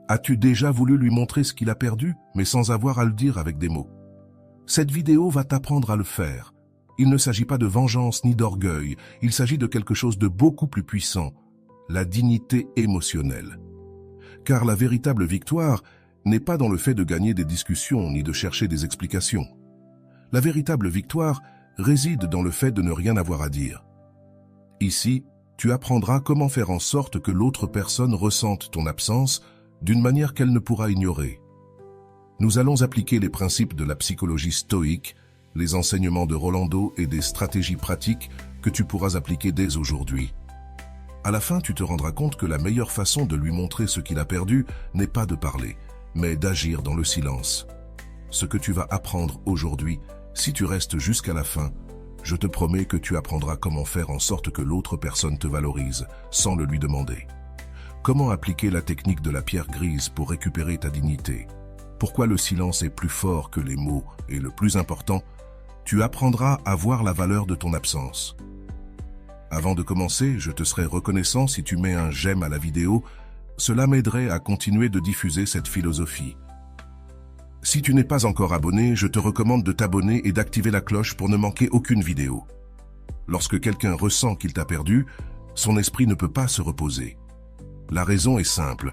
As-tu déjà voulu lui montrer ce qu'il a perdu, mais sans avoir à le dire avec des mots? Cette vidéo va t'apprendre à le faire. Il ne s'agit pas de vengeance ni d'orgueil, il s'agit de quelque chose de beaucoup plus puissant, la dignité émotionnelle. Car la véritable victoire n'est pas dans le fait de gagner des discussions ni de chercher des explications. La véritable victoire réside dans le fait de ne rien avoir à dire. Ici, tu apprendras comment faire en sorte que l'autre personne ressente ton absence d'une manière qu'elle ne pourra ignorer. Nous allons appliquer les principes de la psychologie stoïque, les enseignements de Rolando et des stratégies pratiques que tu pourras appliquer dès aujourd'hui. À la fin, tu te rendras compte que la meilleure façon de lui montrer ce qu'il a perdu n'est pas de parler, mais d'agir dans le silence. Ce que tu vas apprendre aujourd'hui, si tu restes jusqu'à la fin, je te promets que tu apprendras comment faire en sorte que l'autre personne te valorise, sans le lui demander. Comment appliquer la technique de la pierre grise pour récupérer ta dignité? Pourquoi le silence est plus fort que les mots? Et le plus important, tu apprendras à voir la valeur de ton absence. Avant de commencer, je te serais reconnaissant si tu mets un j'aime à la vidéo. Cela m'aiderait à continuer de diffuser cette philosophie. Si tu n'es pas encore abonné, je te recommande de t'abonner et d'activer la cloche pour ne manquer aucune vidéo. Lorsque quelqu'un ressent qu'il t'a perdu, son esprit ne peut pas se reposer. La raison est simple.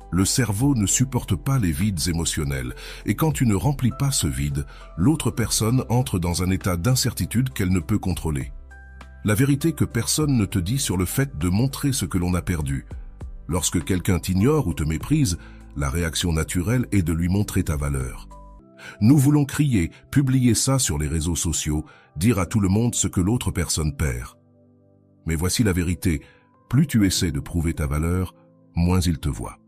Le cerveau ne supporte pas les vides émotionnels, et quand tu ne remplis pas ce vide, l'autre personne entre dans un état d'incertitude qu'elle ne peut contrôler. La vérité que personne ne te dit sur le fait de montrer ce que l'on a perdu. Lorsque quelqu'un t'ignore ou te méprise, la réaction naturelle est de lui montrer ta valeur. Nous voulons crier, publier ça sur les réseaux sociaux, dire à tout le monde ce que l'autre personne perd. Mais voici la vérité, plus tu essaies de prouver ta valeur, moins il te voit.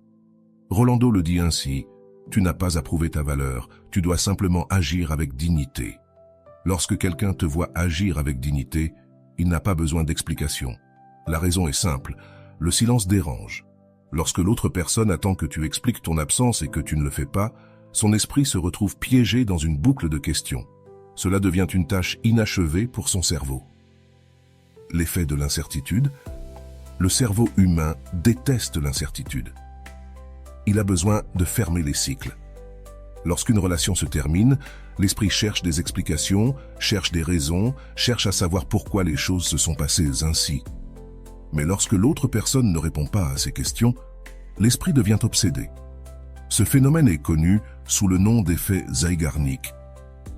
Rolando le dit ainsi, tu n'as pas à prouver ta valeur, tu dois simplement agir avec dignité. Lorsque quelqu'un te voit agir avec dignité, il n'a pas besoin d'explication. La raison est simple, le silence dérange. Lorsque l'autre personne attend que tu expliques ton absence et que tu ne le fais pas, son esprit se retrouve piégé dans une boucle de questions. Cela devient une tâche inachevée pour son cerveau. L'effet de l'incertitude. Le cerveau humain déteste l'incertitude. Il a besoin de fermer les cycles. Lorsqu'une relation se termine, l'esprit cherche des explications, cherche des raisons, cherche à savoir pourquoi les choses se sont passées ainsi. Mais lorsque l'autre personne ne répond pas à ces questions, l'esprit devient obsédé. Ce phénomène est connu sous le nom d'effet Zeigarnik.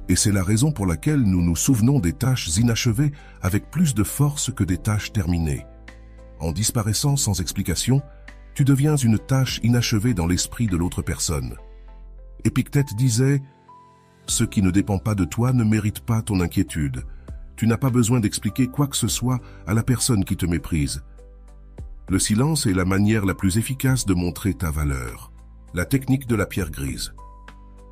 Et c'est la raison pour laquelle nous nous souvenons des tâches inachevées avec plus de force que des tâches terminées. En disparaissant sans explication, tu deviens une tâche inachevée dans l'esprit de l'autre personne. Épictète disait « Ce qui ne dépend pas de toi ne mérite pas ton inquiétude. Tu n'as pas besoin d'expliquer quoi que ce soit à la personne qui te méprise. » Le silence est la manière la plus efficace de montrer ta valeur. La technique de la pierre grise.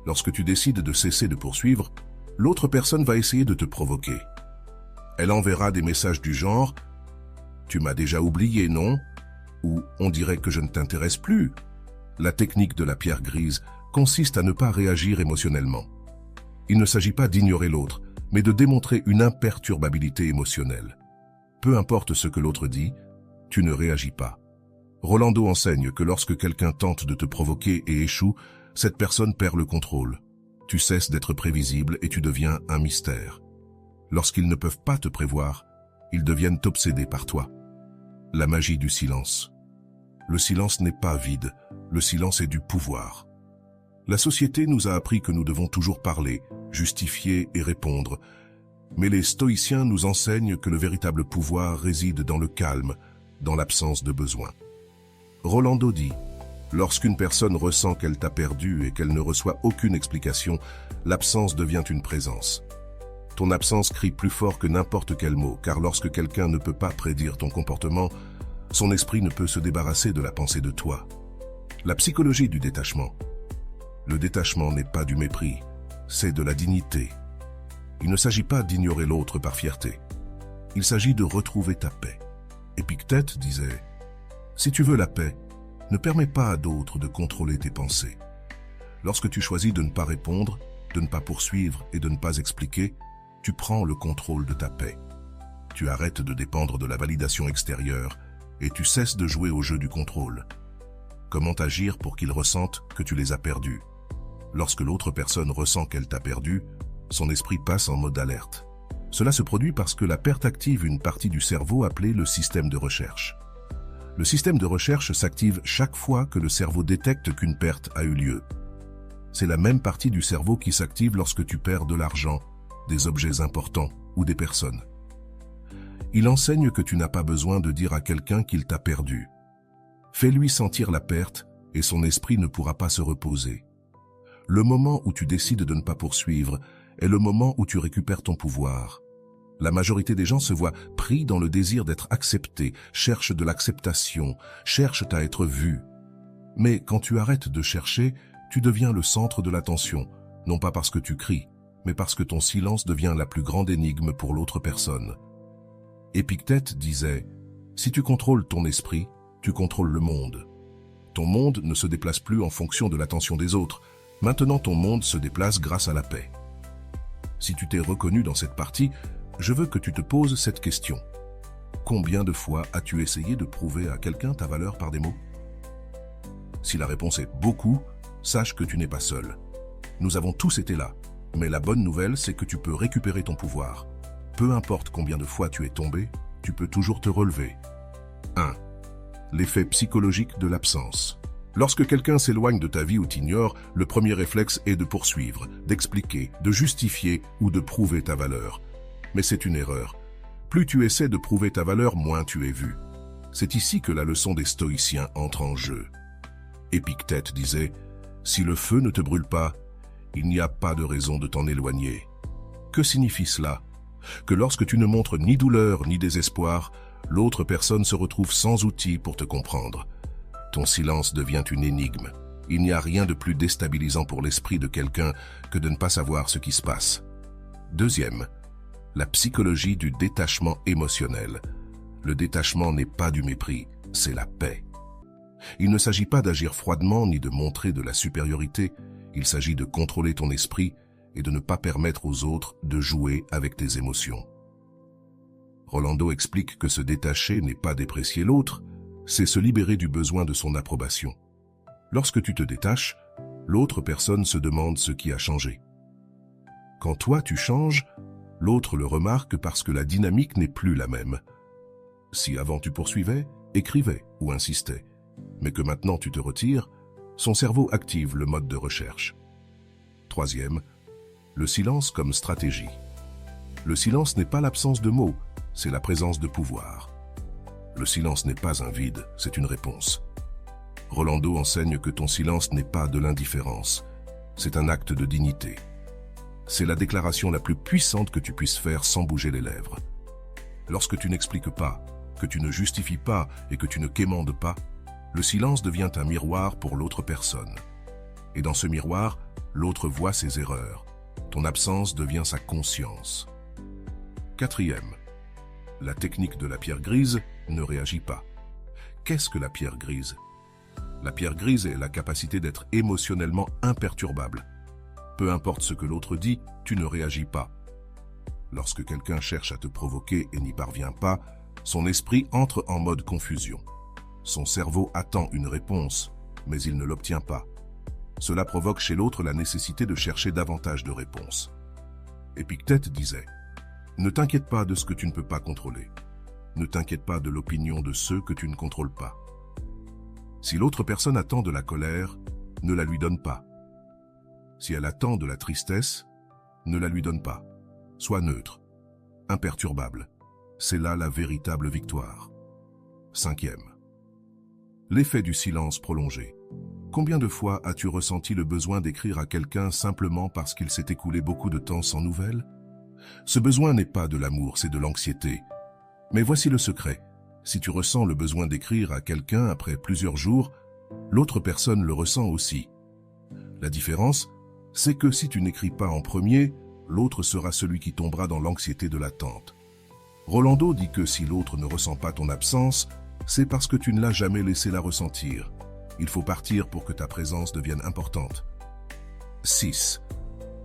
Lorsque tu décides de cesser de poursuivre, l'autre personne va essayer de te provoquer. Elle enverra des messages du genre « Tu m'as déjà oublié, non ?» ou « On dirait que je ne t'intéresse plus ». La technique de la pierre grise consiste à ne pas réagir émotionnellement. Il ne s'agit pas d'ignorer l'autre, mais de démontrer une imperturbabilité émotionnelle. Peu importe ce que l'autre dit, tu ne réagis pas. Rolando enseigne que lorsque quelqu'un tente de te provoquer et échoue, cette personne perd le contrôle. Tu cesses d'être prévisible et tu deviens un mystère. Lorsqu'ils ne peuvent pas te prévoir, ils deviennent obsédés par toi. La magie du silence. Le silence n'est pas vide, le silence est du pouvoir. La société nous a appris que nous devons toujours parler, justifier et répondre. Mais les stoïciens nous enseignent que le véritable pouvoir réside dans le calme, dans l'absence de besoin. Rolando dit, lorsqu'une personne ressent qu'elle t'a perdu et qu'elle ne reçoit aucune explication, l'absence devient une présence. Ton absence crie plus fort que n'importe quel mot, car lorsque quelqu'un ne peut pas prédire ton comportement, son esprit ne peut se débarrasser de la pensée de toi. La psychologie du détachement. Le détachement n'est pas du mépris, c'est de la dignité. Il ne s'agit pas d'ignorer l'autre par fierté. Il s'agit de retrouver ta paix. Épictète disait « Si tu veux la paix, ne permets pas à d'autres de contrôler tes pensées. Lorsque tu choisis de ne pas répondre, de ne pas poursuivre et de ne pas expliquer, tu prends le contrôle de ta paix. Tu arrêtes de dépendre de la validation extérieure et tu cesses de jouer au jeu du contrôle. Comment agir pour qu'ils ressentent que tu les as perdus? Lorsque l'autre personne ressent qu'elle t'a perdu, son esprit passe en mode alerte. Cela se produit parce que la perte active une partie du cerveau appelée le système de recherche. Le système de recherche s'active chaque fois que le cerveau détecte qu'une perte a eu lieu. C'est la même partie du cerveau qui s'active lorsque tu perds de l'argent, des objets importants ou des personnes. Il enseigne que tu n'as pas besoin de dire à quelqu'un qu'il t'a perdu. Fais-lui sentir la perte et son esprit ne pourra pas se reposer. Le moment où tu décides de ne pas poursuivre est le moment où tu récupères ton pouvoir. La majorité des gens se voient pris dans le désir d'être acceptés, cherchent de l'acceptation, cherchent à être vus. Mais quand tu arrêtes de chercher, tu deviens le centre de l'attention, non pas parce que tu cries, mais parce que ton silence devient la plus grande énigme pour l'autre personne. Épictète disait « Si tu contrôles ton esprit, tu contrôles le monde. Ton monde ne se déplace plus en fonction de l'attention des autres. Maintenant, ton monde se déplace grâce à la paix. » Si tu t'es reconnu dans cette partie, je veux que tu te poses cette question. Combien de fois as-tu essayé de prouver à quelqu'un ta valeur par des mots? Si la réponse est beaucoup, sache que tu n'es pas seul. Nous avons tous été là, mais la bonne nouvelle, c'est que tu peux récupérer ton pouvoir. Peu importe combien de fois tu es tombé, tu peux toujours te relever. 1. L'effet psychologique de l'absence. Lorsque quelqu'un s'éloigne de ta vie ou t'ignore, le premier réflexe est de poursuivre, d'expliquer, de justifier ou de prouver ta valeur. Mais c'est une erreur. Plus tu essaies de prouver ta valeur, moins tu es vu. C'est ici que la leçon des stoïciens entre en jeu. Épictète disait « Si le feu ne te brûle pas, il n'y a pas de raison de t'en éloigner. » Que signifie cela? Que lorsque tu ne montres ni douleur ni désespoir, l'autre personne se retrouve sans outil pour te comprendre. Ton silence devient une énigme. Il n'y a rien de plus déstabilisant pour l'esprit de quelqu'un que de ne pas savoir ce qui se passe. Deuxième, la psychologie du détachement émotionnel. Le détachement n'est pas du mépris, c'est la paix. Il ne s'agit pas d'agir froidement ni de montrer de la supériorité, il s'agit de contrôler ton esprit et de ne pas permettre aux autres de jouer avec tes émotions. Rolando explique que se détacher n'est pas déprécier l'autre, c'est se libérer du besoin de son approbation. Lorsque tu te détaches, l'autre personne se demande ce qui a changé. Quand toi tu changes, l'autre le remarque parce que la dynamique n'est plus la même. Si avant tu poursuivais, écrivais ou insistais, mais que maintenant tu te retires, son cerveau active le mode de recherche. Troisième, le silence comme stratégie. Le silence n'est pas l'absence de mots, c'est la présence de pouvoir. Le silence n'est pas un vide, c'est une réponse. Rolando enseigne que ton silence n'est pas de l'indifférence, c'est un acte de dignité. C'est la déclaration la plus puissante que tu puisses faire sans bouger les lèvres. Lorsque tu n'expliques pas, que tu ne justifies pas et que tu ne quémandes pas, le silence devient un miroir pour l'autre personne. Et dans ce miroir, l'autre voit ses erreurs. Ton absence devient sa conscience. Quatrième, la technique de la pierre grise ne réagit pas. Qu'est-ce que la pierre grise? La pierre grise est la capacité d'être émotionnellement imperturbable. Peu importe ce que l'autre dit, tu ne réagis pas. Lorsque quelqu'un cherche à te provoquer et n'y parvient pas, son esprit entre en mode confusion. Son cerveau attend une réponse, mais il ne l'obtient pas. Cela provoque chez l'autre la nécessité de chercher davantage de réponses. Épictète disait « Ne t'inquiète pas de ce que tu ne peux pas contrôler. Ne t'inquiète pas de l'opinion de ceux que tu ne contrôles pas. Si l'autre personne attend de la colère, ne la lui donne pas. Si elle attend de la tristesse, ne la lui donne pas. Sois neutre, imperturbable. C'est là la véritable victoire. Cinquième. L'effet du silence prolongé. Combien de fois as-tu ressenti le besoin d'écrire à quelqu'un simplement parce qu'il s'est écoulé beaucoup de temps sans nouvelles? Ce besoin n'est pas de l'amour, c'est de l'anxiété. Mais voici le secret. Si tu ressens le besoin d'écrire à quelqu'un après plusieurs jours, l'autre personne le ressent aussi. La différence, c'est que si tu n'écris pas en premier, l'autre sera celui qui tombera dans l'anxiété de l'attente. Rolando dit que si l'autre ne ressent pas ton absence, c'est parce que tu ne l'as jamais laissé la ressentir. Il faut partir pour que ta présence devienne importante. 6.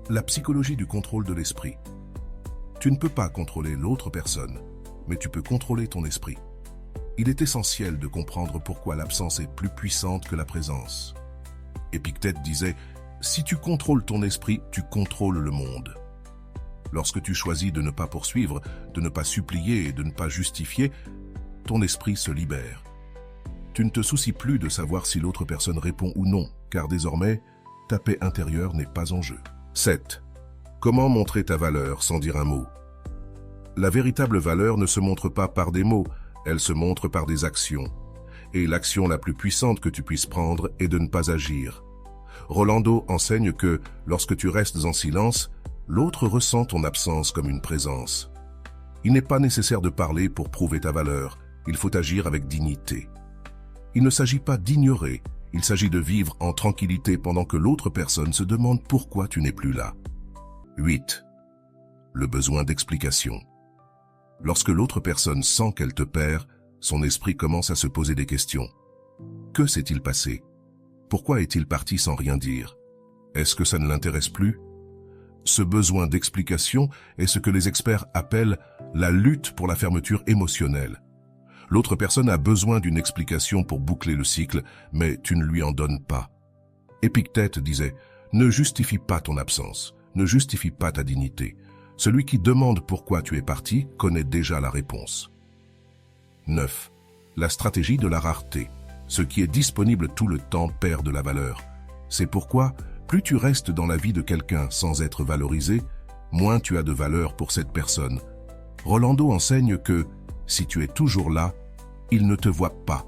La psychologie du contrôle de l'esprit. Tu ne peux pas contrôler l'autre personne, mais tu peux contrôler ton esprit. Il est essentiel de comprendre pourquoi l'absence est plus puissante que la présence. Épictète disait « Si tu contrôles ton esprit, tu contrôles le monde ». Lorsque tu choisis de ne pas poursuivre, de ne pas supplier et de ne pas justifier, ton esprit se libère. Tu ne te soucies plus de savoir si l'autre personne répond ou non, car désormais, ta paix intérieure n'est pas en jeu. 7. Comment montrer ta valeur sans dire un mot? La véritable valeur ne se montre pas par des mots, elle se montre par des actions. Et l'action la plus puissante que tu puisses prendre est de ne pas agir. Rolando enseigne que, lorsque tu restes en silence, l'autre ressent ton absence comme une présence. Il n'est pas nécessaire de parler pour prouver ta valeur, il faut agir avec dignité. Il ne s'agit pas d'ignorer, il s'agit de vivre en tranquillité pendant que l'autre personne se demande pourquoi tu n'es plus là. 8. Le besoin d'explication. Lorsque l'autre personne sent qu'elle te perd, son esprit commence à se poser des questions. Que s'est-il passé? Pourquoi est-il parti sans rien dire? Est-ce que ça ne l'intéresse plus? Ce besoin d'explication est ce que les experts appellent la lutte pour la fermeture émotionnelle. L'autre personne a besoin d'une explication pour boucler le cycle, mais tu ne lui en donnes pas. Épictète disait « Ne justifie pas ton absence, ne justifie pas ta dignité. Celui qui demande pourquoi tu es parti connaît déjà la réponse. » 9. La stratégie de la rareté. Ce qui est disponible tout le temps perd de la valeur. C'est pourquoi, plus tu restes dans la vie de quelqu'un sans être valorisé, moins tu as de valeur pour cette personne. Rolando enseigne que si tu es toujours là, il ne te voit pas.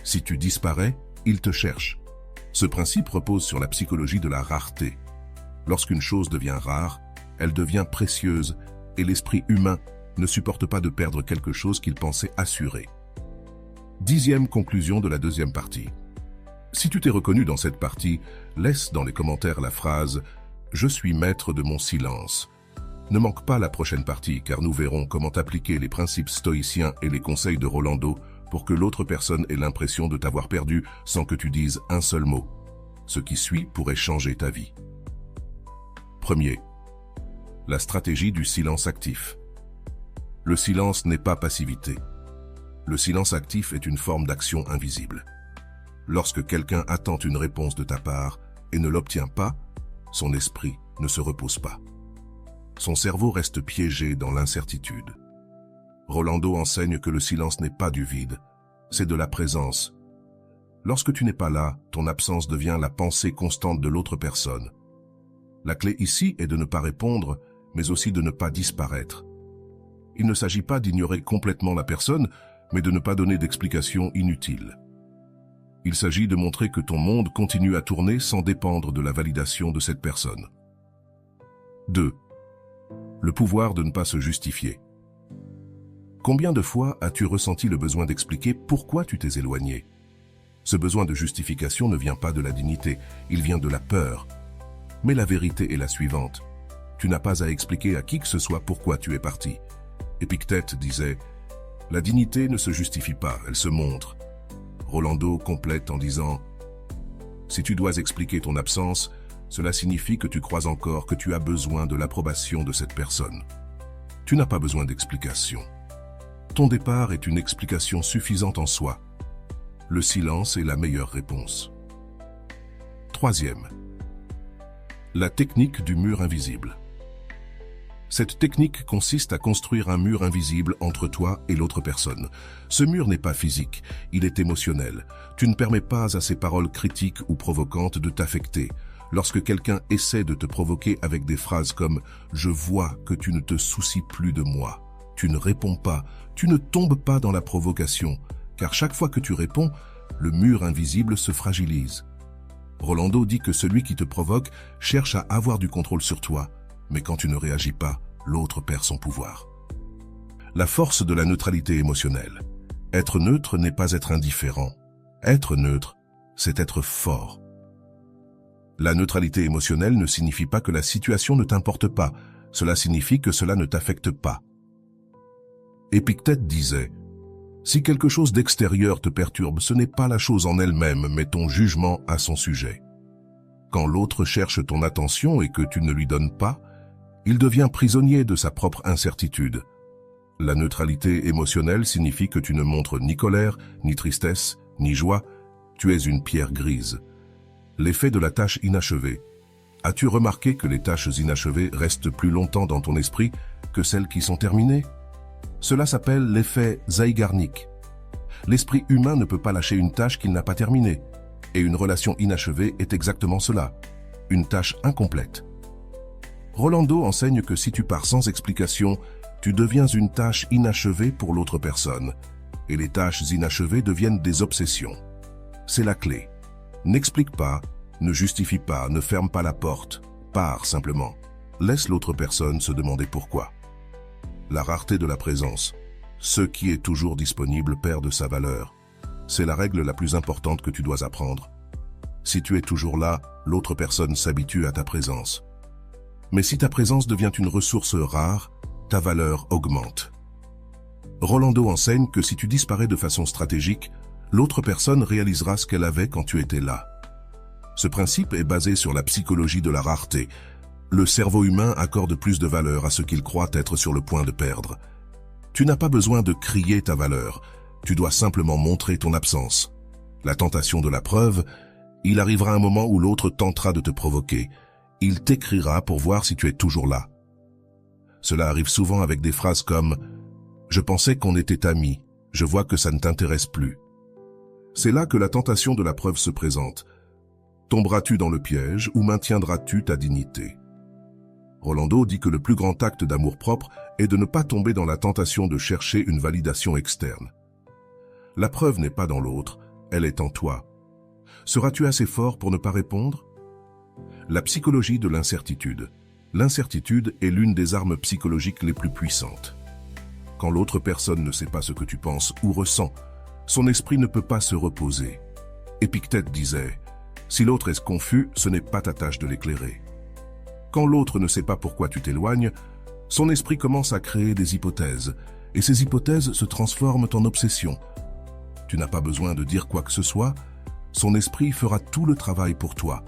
Si tu disparais, il te cherche. Ce principe repose sur la psychologie de la rareté. Lorsqu'une chose devient rare, elle devient précieuse et l'esprit humain ne supporte pas de perdre quelque chose qu'il pensait assuré. 10e conclusion de la deuxième partie. Si tu t'es reconnu dans cette partie, laisse dans les commentaires la phrase « Je suis maître de mon silence ». Ne manque pas la prochaine partie car nous verrons comment appliquer les principes stoïciens et les conseils de Rolando pour que l'autre personne ait l'impression de t'avoir perdu sans que tu dises un seul mot. Ce qui suit pourrait changer ta vie. Premier. La stratégie du silence actif. Le silence n'est pas passivité. Le silence actif est une forme d'action invisible. Lorsque quelqu'un attend une réponse de ta part et ne l'obtient pas, son esprit ne se repose pas. Son cerveau reste piégé dans l'incertitude. Rolando enseigne que le silence n'est pas du vide, c'est de la présence. Lorsque tu n'es pas là, ton absence devient la pensée constante de l'autre personne. La clé ici est de ne pas répondre, mais aussi de ne pas disparaître. Il ne s'agit pas d'ignorer complètement la personne, mais de ne pas donner d'explications inutiles. Il s'agit de montrer que ton monde continue à tourner sans dépendre de la validation de cette personne. 2. Le pouvoir de ne pas se justifier. Combien de fois as-tu ressenti le besoin d'expliquer pourquoi tu t'es éloigné? Ce besoin de justification ne vient pas de la dignité, il vient de la peur. Mais la vérité est la suivante. Tu n'as pas à expliquer à qui que ce soit pourquoi tu es parti. Épictète disait « La dignité ne se justifie pas, elle se montre ». Rolando complète en disant « Si tu dois expliquer ton absence, cela signifie que tu crois encore que tu as besoin de l'approbation de cette personne. Tu n'as pas besoin d'explication. Ton départ est une explication suffisante en soi. Le silence est la meilleure réponse. 3e. La technique du mur invisible. Cette technique consiste à construire un mur invisible entre toi et l'autre personne. Ce mur n'est pas physique, il est émotionnel. Tu ne permets pas à ces paroles critiques ou provocantes de t'affecter. Lorsque quelqu'un essaie de te provoquer avec des phrases comme « Je vois que tu ne te soucies plus de moi », tu ne réponds pas, tu ne tombes pas dans la provocation, car chaque fois que tu réponds, le mur invisible se fragilise. Rolando dit que celui qui te provoque cherche à avoir du contrôle sur toi, mais quand tu ne réagis pas, l'autre perd son pouvoir. La force de la neutralité émotionnelle. Être neutre n'est pas être indifférent. Être neutre, c'est être fort. La neutralité émotionnelle ne signifie pas que la situation ne t'importe pas, cela signifie que cela ne t'affecte pas. Épictète disait « Si quelque chose d'extérieur te perturbe, ce n'est pas la chose en elle-même, mais ton jugement à son sujet. Quand l'autre cherche ton attention et que tu ne lui donnes pas, il devient prisonnier de sa propre incertitude. La neutralité émotionnelle signifie que tu ne montres ni colère, ni tristesse, ni joie. Tu es une pierre grise. L'effet de la tâche inachevée. As-tu remarqué que les tâches inachevées restent plus longtemps dans ton esprit que celles qui sont terminées? Cela s'appelle l'effet Zeigarnik. L'esprit humain ne peut pas lâcher une tâche qu'il n'a pas terminée. Et une relation inachevée est exactement cela, une tâche incomplète. Rolando enseigne que si tu pars sans explication, tu deviens une tâche inachevée pour l'autre personne. Et les tâches inachevées deviennent des obsessions. C'est la clé. N'explique pas, ne justifie pas, ne ferme pas la porte. Pars simplement. Laisse l'autre personne se demander pourquoi. La rareté de la présence. Ce qui est toujours disponible perd de sa valeur. C'est la règle la plus importante que tu dois apprendre. Si tu es toujours là, l'autre personne s'habitue à ta présence. Mais si ta présence devient une ressource rare, ta valeur augmente. Rolando enseigne que si tu disparais de façon stratégique, l'autre personne réalisera ce qu'elle avait quand tu étais là. Ce principe est basé sur la psychologie de la rareté. Le cerveau humain accorde plus de valeur à ce qu'il croit être sur le point de perdre. Tu n'as pas besoin de crier ta valeur, tu dois simplement montrer ton absence. La tentation de la preuve, il arrivera un moment où l'autre tentera de te provoquer. Il t'écrira pour voir si tu es toujours là. Cela arrive souvent avec des phrases comme « Je pensais qu'on était amis, je vois que ça ne t'intéresse plus ». C'est là que la tentation de la preuve se présente. Tomberas-tu dans le piège ou maintiendras-tu ta dignité? Rolando dit que le plus grand acte d'amour-propre est de ne pas tomber dans la tentation de chercher une validation externe. La preuve n'est pas dans l'autre, elle est en toi. Seras-tu assez fort pour ne pas répondre? La psychologie de l'incertitude. L'incertitude est l'une des armes psychologiques les plus puissantes. Quand l'autre personne ne sait pas ce que tu penses ou ressens, son esprit ne peut pas se reposer. Épictète disait « Si l'autre est confus, ce n'est pas ta tâche de l'éclairer ». Quand l'autre ne sait pas pourquoi tu t'éloignes, son esprit commence à créer des hypothèses, et ces hypothèses se transforment en obsession. Tu n'as pas besoin de dire quoi que ce soit, son esprit fera tout le travail pour toi.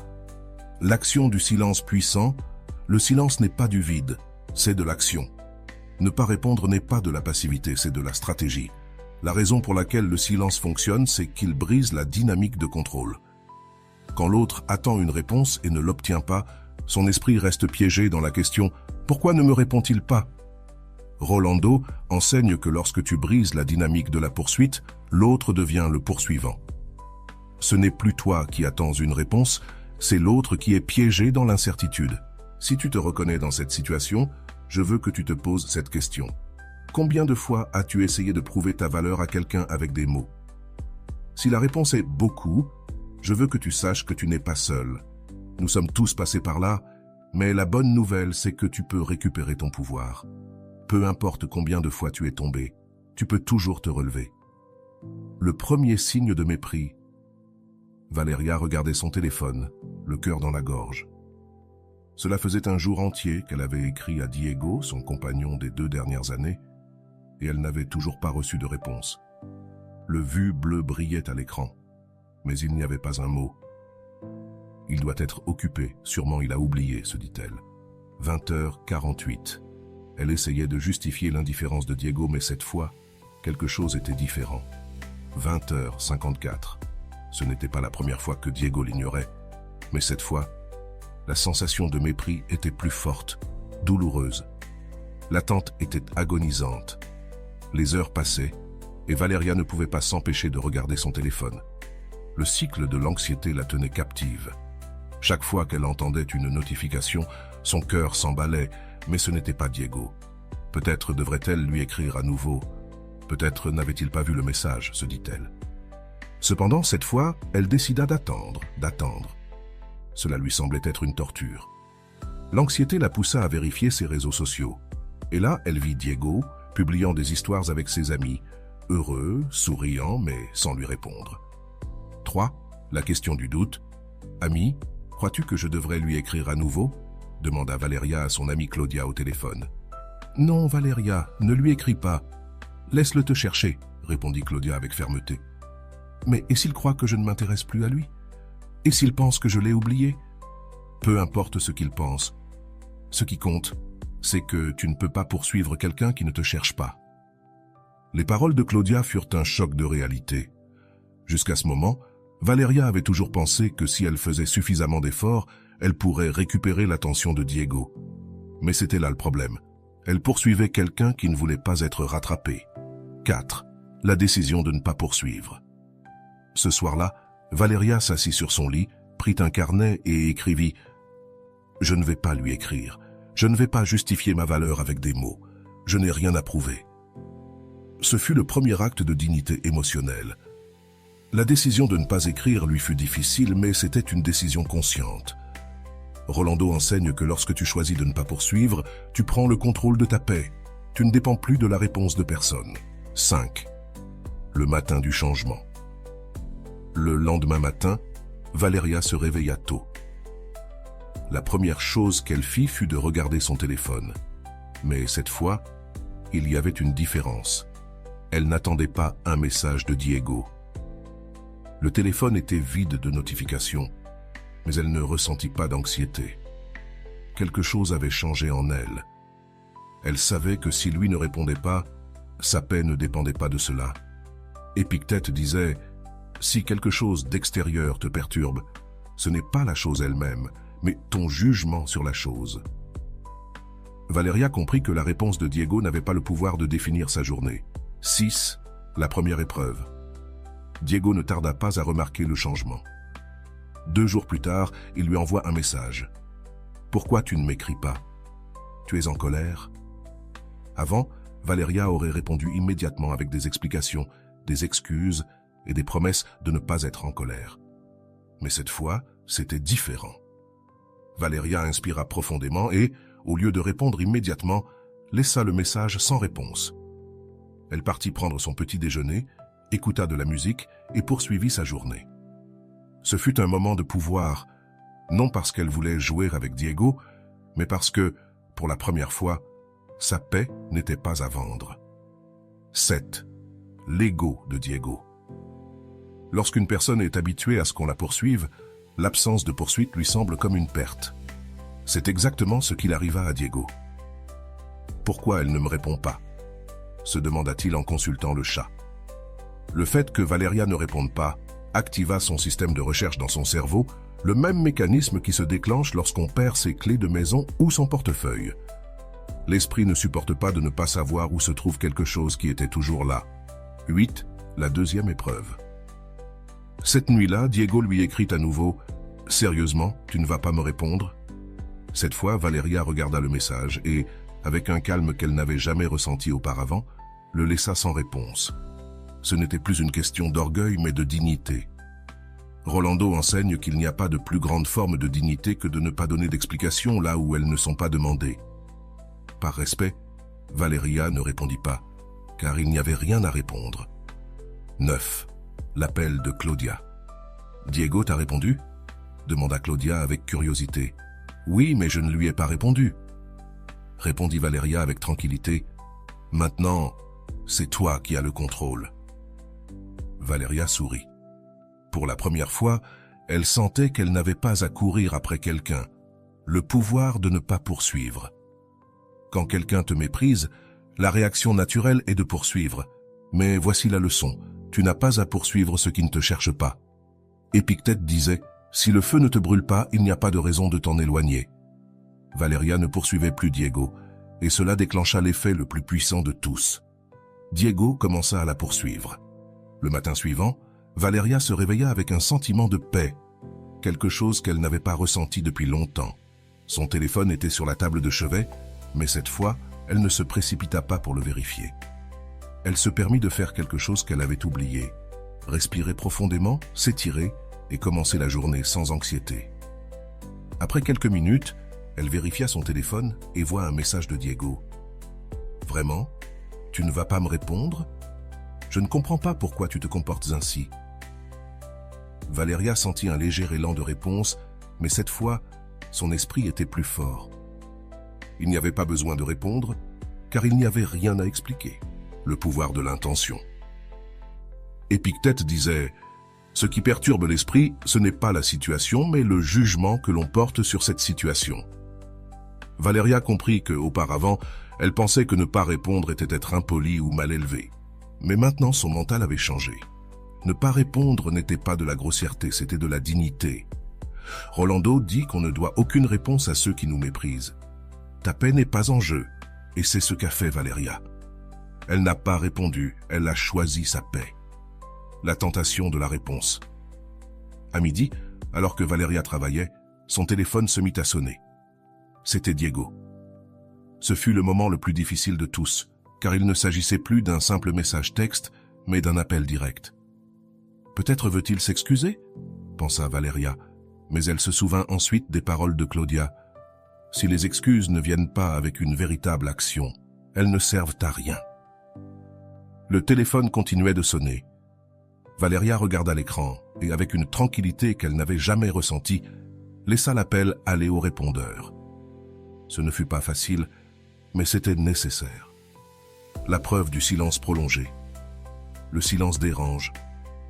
L'action du silence puissant, le silence n'est pas du vide, c'est de l'action. Ne pas répondre n'est pas de la passivité, c'est de la stratégie. La raison pour laquelle le silence fonctionne, c'est qu'il brise la dynamique de contrôle. Quand l'autre attend une réponse et ne l'obtient pas, son esprit reste piégé dans la question « Pourquoi ne me répond-il pas ?» Rolando enseigne que lorsque tu brises la dynamique de la poursuite, l'autre devient le poursuivant. Ce n'est plus toi qui attends une réponse, c'est l'autre qui est piégé dans l'incertitude. Si tu te reconnais dans cette situation, je veux que tu te poses cette question. Combien de fois as-tu essayé de prouver ta valeur à quelqu'un avec des mots? Si la réponse est « beaucoup », je veux que tu saches que tu n'es pas seul. Nous sommes tous passés par là, mais la bonne nouvelle, c'est que tu peux récupérer ton pouvoir. Peu importe combien de fois tu es tombé, tu peux toujours te relever. Le premier signe de mépris. Valeria regardait son téléphone, le cœur dans la gorge. Cela faisait un jour entier qu'elle avait écrit à Diego, son compagnon des 2 dernières années, et elle n'avait toujours pas reçu de réponse. Le vu bleu brillait à l'écran, mais il n'y avait pas un mot. Il doit être occupé, sûrement il a oublié, se dit-elle. 20h48. Elle essayait de justifier l'indifférence de Diego, mais cette fois, quelque chose était différent. 20h54. Ce n'était pas la première fois que Diego l'ignorait, mais cette fois, la sensation de mépris était plus forte, douloureuse. L'attente était agonisante. Les heures passaient, et Valeria ne pouvait pas s'empêcher de regarder son téléphone. Le cycle de l'anxiété la tenait captive. Chaque fois qu'elle entendait une notification, son cœur s'emballait, mais ce n'était pas Diego. Peut-être devrait-elle lui écrire à nouveau. Peut-être n'avait-il pas vu le message, se dit-elle. Cependant, cette fois, elle décida d'attendre. Cela lui semblait être une torture. L'anxiété la poussa à vérifier ses réseaux sociaux. Et là, elle vit Diego, publiant des histoires avec ses amis, heureux, souriant, mais sans lui répondre. 3. La question du doute. « Ami, crois-tu que je devrais lui écrire à nouveau ?» demanda Valeria à son amie Claudia au téléphone. « Non, Valeria, ne lui écris pas. Laisse-le te chercher, » répondit Claudia avec fermeté. « Mais et s'il croit que je ne m'intéresse plus à lui? Et s'il pense que je l'ai oublié? Peu importe ce qu'il pense. Ce qui compte, c'est que tu ne peux pas poursuivre quelqu'un qui ne te cherche pas. Les paroles de Claudia furent un choc de réalité. Jusqu'à ce moment, Valeria avait toujours pensé que si elle faisait suffisamment d'efforts, elle pourrait récupérer l'attention de Diego. Mais c'était là le problème. Elle poursuivait quelqu'un qui ne voulait pas être rattrapé. 4. La décision de ne pas poursuivre. Ce soir-là, Valeria s'assit sur son lit, prit un carnet et écrivit « Je ne vais pas lui écrire. Je ne vais pas justifier ma valeur avec des mots. Je n'ai rien à prouver. » Ce fut le premier acte de dignité émotionnelle. La décision de ne pas écrire lui fut difficile, mais c'était une décision consciente. Rolando enseigne que lorsque tu choisis de ne pas poursuivre, tu prends le contrôle de ta paix. Tu ne dépends plus de la réponse de personne. 5. Le matin du changement. Le lendemain matin, Valeria se réveilla tôt. La première chose qu'elle fit fut de regarder son téléphone. Mais cette fois, il y avait une différence. Elle n'attendait pas un message de Diego. Le téléphone était vide de notifications, mais elle ne ressentit pas d'anxiété. Quelque chose avait changé en elle. Elle savait que si lui ne répondait pas, sa paix ne dépendait pas de cela. Épictète disait « Si quelque chose d'extérieur te perturbe, ce n'est pas la chose elle-même, mais ton jugement sur la chose. » Valeria comprit que la réponse de Diego n'avait pas le pouvoir de définir sa journée. 6. La première épreuve. Diego ne tarda pas à remarquer le changement. 2 jours plus tard, il lui envoie un message. « Pourquoi tu ne m'écris pas? Tu es en colère ?» Avant, Valeria aurait répondu immédiatement avec des explications, des excuses et des promesses de ne pas être en colère. Mais cette fois, c'était différent. Valeria inspira profondément et, au lieu de répondre immédiatement, laissa le message sans réponse. Elle partit prendre son petit déjeuner, écouta de la musique et poursuivit sa journée. Ce fut un moment de pouvoir, non parce qu'elle voulait jouer avec Diego, mais parce que, pour la première fois, sa paix n'était pas à vendre. 7. L'ego de Diego. Lorsqu'une personne est habituée à ce qu'on la poursuive, l'absence de poursuite lui semble comme une perte. C'est exactement ce qu'il arriva à Diego. « Pourquoi elle ne me répond pas ?» se demanda-t-il en consultant le chat. Le fait que Valeria ne réponde pas activa son système de recherche dans son cerveau, le même mécanisme qui se déclenche lorsqu'on perd ses clés de maison ou son portefeuille. L'esprit ne supporte pas de ne pas savoir où se trouve quelque chose qui était toujours là. 8. La deuxième épreuve. Cette nuit-là, Diego lui écrit à nouveau « Sérieusement, tu ne vas pas me répondre ?» Cette fois, Valeria regarda le message et, avec un calme qu'elle n'avait jamais ressenti auparavant, le laissa sans réponse. Ce n'était plus une question d'orgueil, mais de dignité. Rolando enseigne qu'il n'y a pas de plus grande forme de dignité que de ne pas donner d'explications là où elles ne sont pas demandées. Par respect, Valeria ne répondit pas, car il n'y avait rien à répondre. 9. L'appel de Claudia. « Diego t'a répondu ?» demanda Claudia avec curiosité. « Oui, mais je ne lui ai pas répondu. » répondit Valeria avec tranquillité. « Maintenant, c'est toi qui as le contrôle. » Valeria sourit. Pour la première fois, elle sentait qu'elle n'avait pas à courir après quelqu'un, le pouvoir de ne pas poursuivre. Quand quelqu'un te méprise, la réaction naturelle est de poursuivre. Mais voici la leçon, tu n'as pas à poursuivre ce qui ne te cherche pas. Épictète disait, si le feu ne te brûle pas, il n'y a pas de raison de t'en éloigner. Valeria ne poursuivait plus Diego, et cela déclencha l'effet le plus puissant de tous. Diego commença à la poursuivre. Le matin suivant, Valeria se réveilla avec un sentiment de paix, quelque chose qu'elle n'avait pas ressenti depuis longtemps. Son téléphone était sur la table de chevet, mais cette fois, elle ne se précipita pas pour le vérifier. Elle se permit de faire quelque chose qu'elle avait oublié, respirer profondément, s'étirer et commencer la journée sans anxiété. Après quelques minutes, elle vérifia son téléphone et voit un message de Diego. « Vraiment? Tu ne vas pas me répondre? Je ne comprends pas pourquoi tu te comportes ainsi. » Valeria sentit un léger élan de réponse, mais cette fois, son esprit était plus fort. Il n'y avait pas besoin de répondre, car il n'y avait rien à expliquer. Le pouvoir de l'intention. Épictète disait « Ce qui perturbe l'esprit, ce n'est pas la situation, mais le jugement que l'on porte sur cette situation. » Valeria comprit qu'auparavant, elle pensait que ne pas répondre était être impoli ou mal élevé. Mais maintenant, son mental avait changé. Ne pas répondre n'était pas de la grossièreté, c'était de la dignité. Rolando dit qu'on ne doit aucune réponse à ceux qui nous méprisent. Ta paix n'est pas en jeu, et c'est ce qu'a fait Valeria. Elle n'a pas répondu, elle a choisi sa paix. La tentation de la réponse. À midi, alors que Valeria travaillait, son téléphone se mit à sonner. C'était Diego. Ce fut le moment le plus difficile de tous, car il ne s'agissait plus d'un simple message texte, mais d'un appel direct. Peut-être veut-il s'excuser, pensa Valeria, mais elle se souvint ensuite des paroles de Claudia. Si les excuses ne viennent pas avec une véritable action, elles ne servent à rien. Le téléphone continuait de sonner. Valeria regarda l'écran et, avec une tranquillité qu'elle n'avait jamais ressentie, laissa l'appel aller au répondeur. Ce ne fut pas facile, mais c'était nécessaire. La preuve du silence prolongé. Le silence dérange.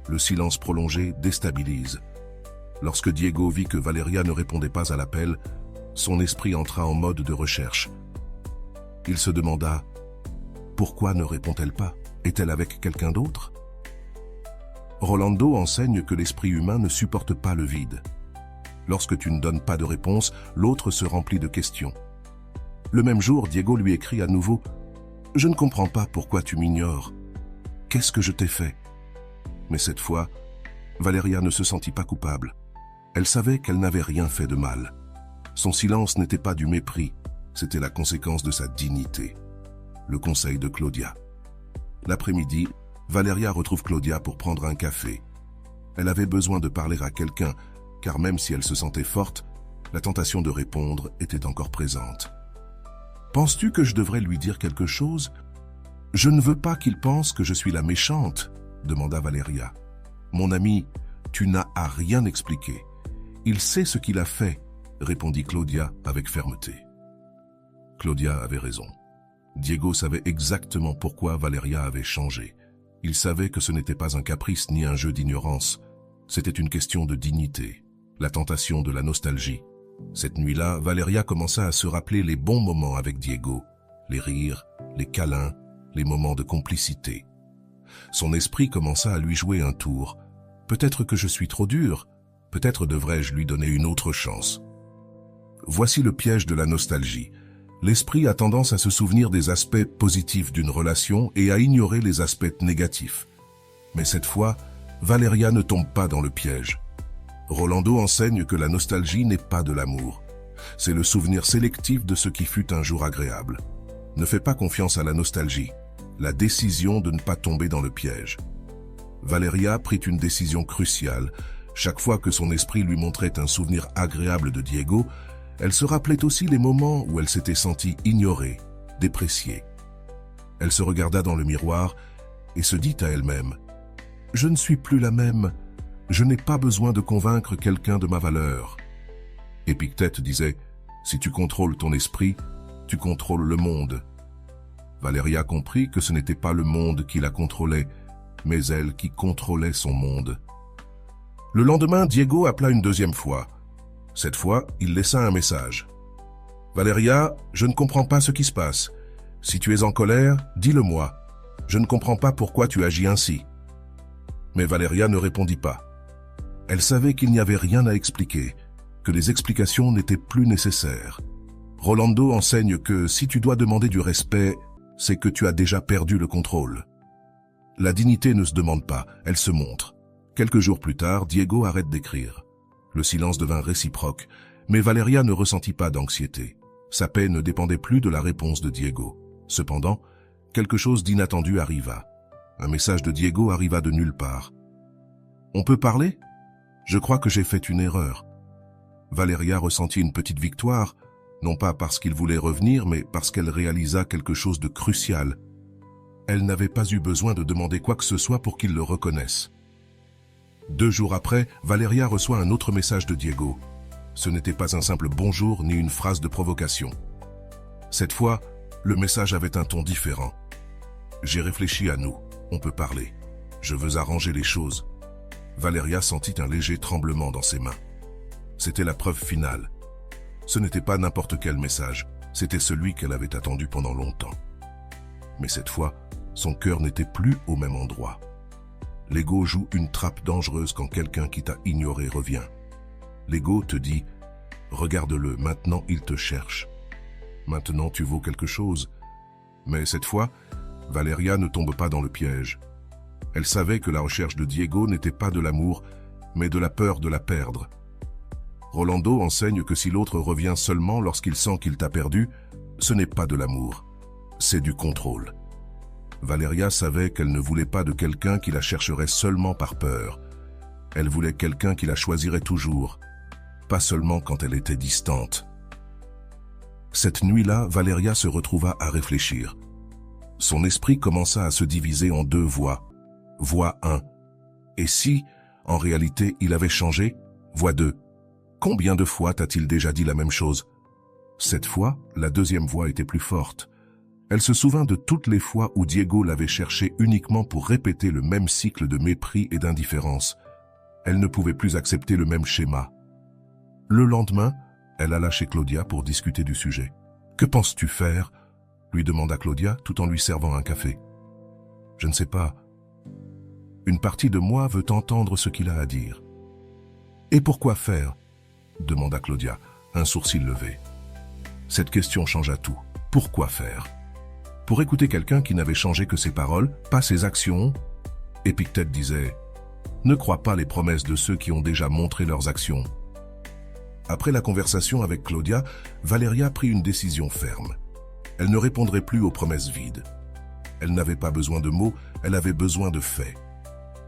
Le silence prolongé déstabilise. Lorsque Diego vit que Valeria ne répondait pas à l'appel, son esprit entra en mode de recherche. Il se demanda « Pourquoi ne répond-elle pas? Est-elle avec quelqu'un d'autre ?» Rolando enseigne que l'esprit humain ne supporte pas le vide. Lorsque tu ne donnes pas de réponse, l'autre se remplit de questions. Le même jour, Diego lui écrit à nouveau « Je ne comprends pas pourquoi tu m'ignores. Qu'est-ce que je t'ai fait ?» Mais cette fois, Valeria ne se sentit pas coupable. Elle savait qu'elle n'avait rien fait de mal. Son silence n'était pas du mépris, c'était la conséquence de sa dignité. Le conseil de Claudia. L'après-midi, Valeria retrouve Claudia pour prendre un café. Elle avait besoin de parler à quelqu'un, car même si elle se sentait forte, la tentation de répondre était encore présente. « Penses-tu que je devrais lui dire quelque chose ? Je ne veux pas qu'il pense que je suis la méchante, » demanda Valeria. « Mon ami, tu n'as à rien expliqué. Il sait ce qu'il a fait, » répondit Claudia avec fermeté. Claudia avait raison. Diego savait exactement pourquoi Valeria avait changé. Il savait que ce n'était pas un caprice ni un jeu d'ignorance. C'était une question de dignité, la tentation de la nostalgie. Cette nuit-là, Valeria commença à se rappeler les bons moments avec Diego, les rires, les câlins, les moments de complicité. Son esprit commença à lui jouer un tour. Peut-être que je suis trop dur, peut-être devrais-je lui donner une autre chance. Voici le piège de la nostalgie. L'esprit a tendance à se souvenir des aspects positifs d'une relation et à ignorer les aspects négatifs. Mais cette fois, Valeria ne tombe pas dans le piège. Rolando enseigne que la nostalgie n'est pas de l'amour. C'est le souvenir sélectif de ce qui fut un jour agréable. Ne fais pas confiance à la nostalgie, la décision de ne pas tomber dans le piège. Valeria prit une décision cruciale. Chaque fois que son esprit lui montrait un souvenir agréable de Diego, elle se rappelait aussi les moments où elle s'était sentie ignorée, dépréciée. Elle se regarda dans le miroir et se dit à elle-même « Je ne suis plus la même, je n'ai pas besoin de convaincre quelqu'un de ma valeur. » Épictète disait « Si tu contrôles ton esprit, tu contrôles le monde. » Valeria comprit que ce n'était pas le monde qui la contrôlait, mais elle qui contrôlait son monde. Le lendemain, Diego appela une deuxième fois. Cette fois, il laissa un message. « Valeria, je ne comprends pas ce qui se passe. Si tu es en colère, dis-le-moi. Je ne comprends pas pourquoi tu agis ainsi. » Mais Valeria ne répondit pas. Elle savait qu'il n'y avait rien à expliquer, que les explications n'étaient plus nécessaires. Rolando enseigne que si tu dois demander du respect, c'est que tu as déjà perdu le contrôle. La dignité ne se demande pas, elle se montre. Quelques jours plus tard, Diego arrête d'écrire. Le silence devint réciproque, mais Valeria ne ressentit pas d'anxiété. Sa paix ne dépendait plus de la réponse de Diego. Cependant, quelque chose d'inattendu arriva. Un message de Diego arriva de nulle part. « On peut parler ? Je crois que j'ai fait une erreur. » Valeria ressentit une petite victoire, non pas parce qu'il voulait revenir, mais parce qu'elle réalisa quelque chose de crucial. Elle n'avait pas eu besoin de demander quoi que ce soit pour qu'il le reconnaisse. 2 jours après, Valeria reçoit un autre message de Diego. Ce n'était pas un simple bonjour ni une phrase de provocation. Cette fois, le message avait un ton différent. « J'ai réfléchi à nous, on peut parler. Je veux arranger les choses. » Valeria sentit un léger tremblement dans ses mains. C'était la preuve finale. Ce n'était pas n'importe quel message, c'était celui qu'elle avait attendu pendant longtemps. Mais cette fois, Son cœur n'était plus au même endroit. L'ego joue une trappe dangereuse quand quelqu'un qui t'a ignoré revient. L'ego te dit « Regarde-le, maintenant il te cherche. Maintenant tu vaux quelque chose. » Mais cette fois, Valeria ne tombe pas dans le piège. Elle savait que la recherche de Diego n'était pas de l'amour, mais de la peur de la perdre. Rolando enseigne que si l'autre revient seulement lorsqu'il sent qu'il t'a perdu, ce n'est pas de l'amour, c'est du contrôle. Valeria savait qu'elle ne voulait pas de quelqu'un qui la chercherait seulement par peur. Elle voulait quelqu'un qui la choisirait toujours, pas seulement quand elle était distante. Cette nuit-là, Valeria se retrouva à réfléchir. Son esprit commença à se diviser en deux voies. Voie 1. Et si, en réalité, il avait changé? Voie 2. Combien de fois t'a-t-il déjà dit la même chose? Cette fois, la deuxième voix était plus forte. Elle se souvint de toutes les fois où Diego l'avait cherchée uniquement pour répéter le même cycle de mépris et d'indifférence. Elle ne pouvait plus accepter le même schéma. Le lendemain, elle alla chez Claudia pour discuter du sujet. « Que penses-tu faire ?» lui demanda Claudia tout en lui servant un café. « Je ne sais pas. Une partie de moi veut entendre ce qu'il a à dire. »« Et pourquoi faire ?» demanda Claudia, un sourcil levé. Cette question changea tout. Pourquoi faire? Pour écouter quelqu'un qui n'avait changé que ses paroles, pas ses actions? Épictète disait « Ne crois pas les promesses de ceux qui ont déjà montré leurs actions. » Après la conversation avec Claudia, Valeria prit une décision ferme. Elle ne répondrait plus aux promesses vides. Elle n'avait pas besoin de mots, elle avait besoin de faits.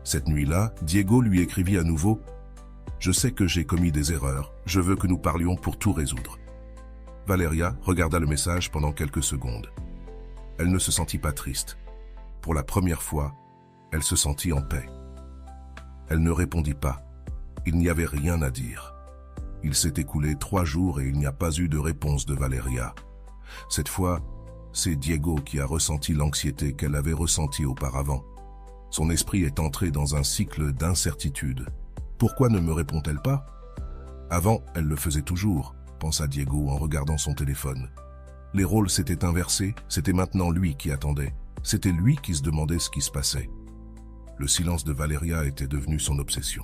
Cette nuit-là, Diego lui écrivit à nouveau « Je sais que j'ai commis des erreurs, je veux que nous parlions pour tout résoudre. » Valeria regarda le message pendant quelques secondes. Elle ne se sentit pas triste. Pour la première fois, elle se sentit en paix. Elle ne répondit pas. Il n'y avait rien à dire. Il s'est écoulé 3 jours et il n'y a pas eu de réponse de Valeria. Cette fois, c'est Diego qui a ressenti l'anxiété qu'elle avait ressentie auparavant. Son esprit est entré dans un cycle d'incertitude. Pourquoi ne me répond-elle pas? Avant, elle le faisait toujours, pensa Diego en regardant son téléphone. Les rôles s'étaient inversés, c'était maintenant lui qui attendait. C'était lui qui se demandait ce qui se passait. Le silence de Valeria était devenu son obsession.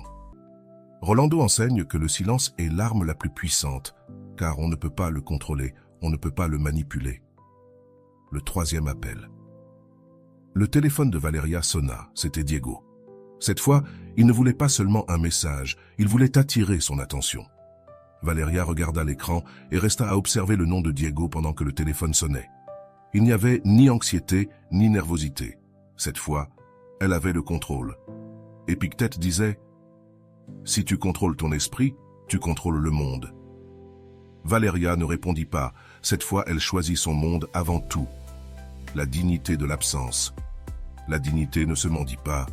Rolando enseigne que le silence est l'arme la plus puissante, car on ne peut pas le contrôler, on ne peut pas le manipuler. Le 3e appel. Le téléphone de Valeria sonna, c'était Diego. Cette fois, il ne voulait pas seulement un message, il voulait attirer son attention. Valeria regarda l'écran et resta à observer le nom de Diego pendant que le téléphone sonnait. Il n'y avait ni anxiété, ni nervosité. Cette fois, elle avait le contrôle. Épictète disait « Si tu contrôles ton esprit, tu contrôles le monde. » Valeria ne répondit pas. Cette fois, elle choisit son monde avant tout. La dignité de l'absence. La dignité ne se mendie pas,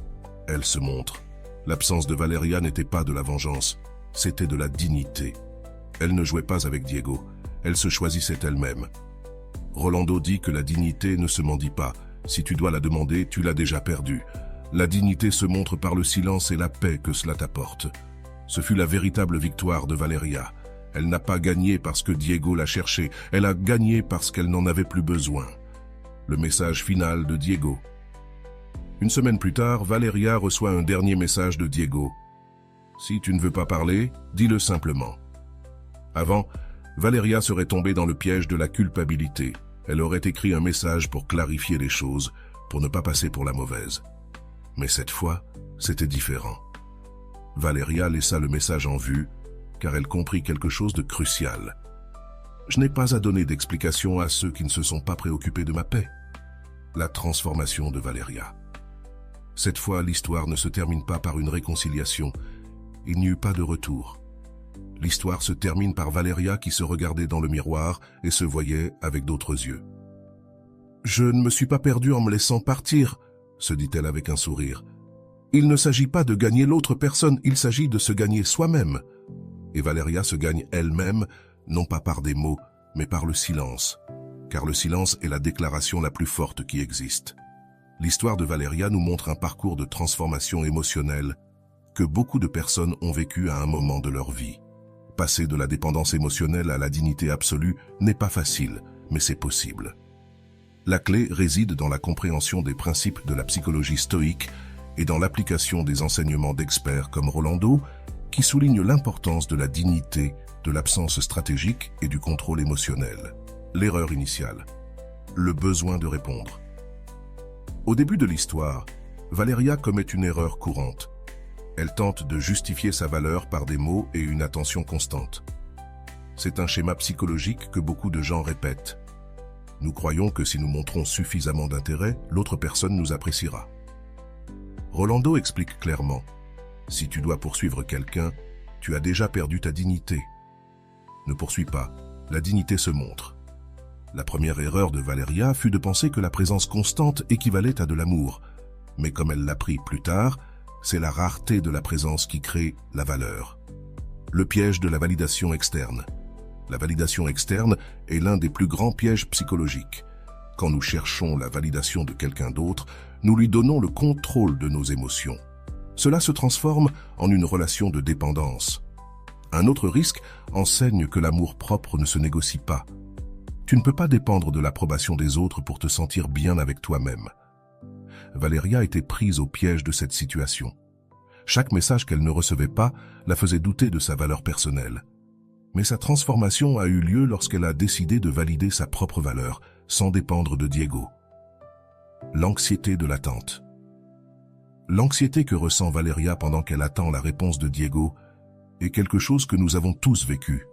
elle se montre. L'absence de Valeria n'était pas de la vengeance, c'était de la dignité. Elle ne jouait pas avec Diego, elle se choisissait elle-même. Rolando dit que la dignité ne se mendie pas. Si tu dois la demander, tu l'as déjà perdue. La dignité se montre par le silence et la paix que cela t'apporte. Ce fut la véritable victoire de Valeria. Elle n'a pas gagné parce que Diego l'a cherchée, elle a gagné parce qu'elle n'en avait plus besoin. Le message final de Diego. Une semaine plus tard, Valeria reçoit un dernier message de Diego. Si tu ne veux pas parler, dis-le simplement. Avant, Valeria serait tombée dans le piège de la culpabilité. Elle aurait écrit un message pour clarifier les choses, pour ne pas passer pour la mauvaise. Mais cette fois, c'était différent. Valeria laissa le message en vue, car elle comprit quelque chose de crucial. Je n'ai pas à donner d'explication à ceux qui ne se sont pas préoccupés de ma paix. La transformation de Valeria. Cette fois, l'histoire ne se termine pas par une réconciliation. Il n'y eut pas de retour. L'histoire se termine par Valeria qui se regardait dans le miroir et se voyait avec d'autres yeux. « Je ne me suis pas perdue en me laissant partir », se dit-elle avec un sourire. « Il ne s'agit pas de gagner l'autre personne, il s'agit de se gagner soi-même. » Et Valeria se gagne elle-même, non pas par des mots, mais par le silence. Car le silence est la déclaration la plus forte qui existe. L'histoire de Valeria nous montre un parcours de transformation émotionnelle que beaucoup de personnes ont vécu à un moment de leur vie. Passer de la dépendance émotionnelle à la dignité absolue n'est pas facile, mais c'est possible. La clé réside dans la compréhension des principes de la psychologie stoïque et dans l'application des enseignements d'experts comme Rolando, qui soulignent l'importance de la dignité, de l'absence stratégique et du contrôle émotionnel. L'erreur initiale. Le besoin de répondre. Au début de l'histoire, Valeria commet une erreur courante. Elle tente de justifier sa valeur par des mots et une attention constante. C'est un schéma psychologique que beaucoup de gens répètent. Nous croyons que si nous montrons suffisamment d'intérêt, l'autre personne nous appréciera. Rolando explique clairement, si tu dois poursuivre quelqu'un, tu as déjà perdu ta dignité. Ne poursuis pas, la dignité se montre. La première erreur de Valeria fut de penser que la présence constante équivalait à de l'amour. Mais comme elle l'apprit plus tard, c'est la rareté de la présence qui crée la valeur. Le piège de la validation externe. La validation externe est l'un des plus grands pièges psychologiques. Quand nous cherchons la validation de quelqu'un d'autre, nous lui donnons le contrôle de nos émotions. Cela se transforme en une relation de dépendance. Un autre risque enseigne que l'amour-propre ne se négocie pas. Tu ne peux pas dépendre de l'approbation des autres pour te sentir bien avec toi-même. Valeria était prise au piège de cette situation. Chaque message qu'elle ne recevait pas la faisait douter de sa valeur personnelle. Mais sa transformation a eu lieu lorsqu'elle a décidé de valider sa propre valeur, sans dépendre de Diego. L'anxiété de l'attente. L'anxiété que ressent Valeria pendant qu'elle attend la réponse de Diego est quelque chose que nous avons tous vécu.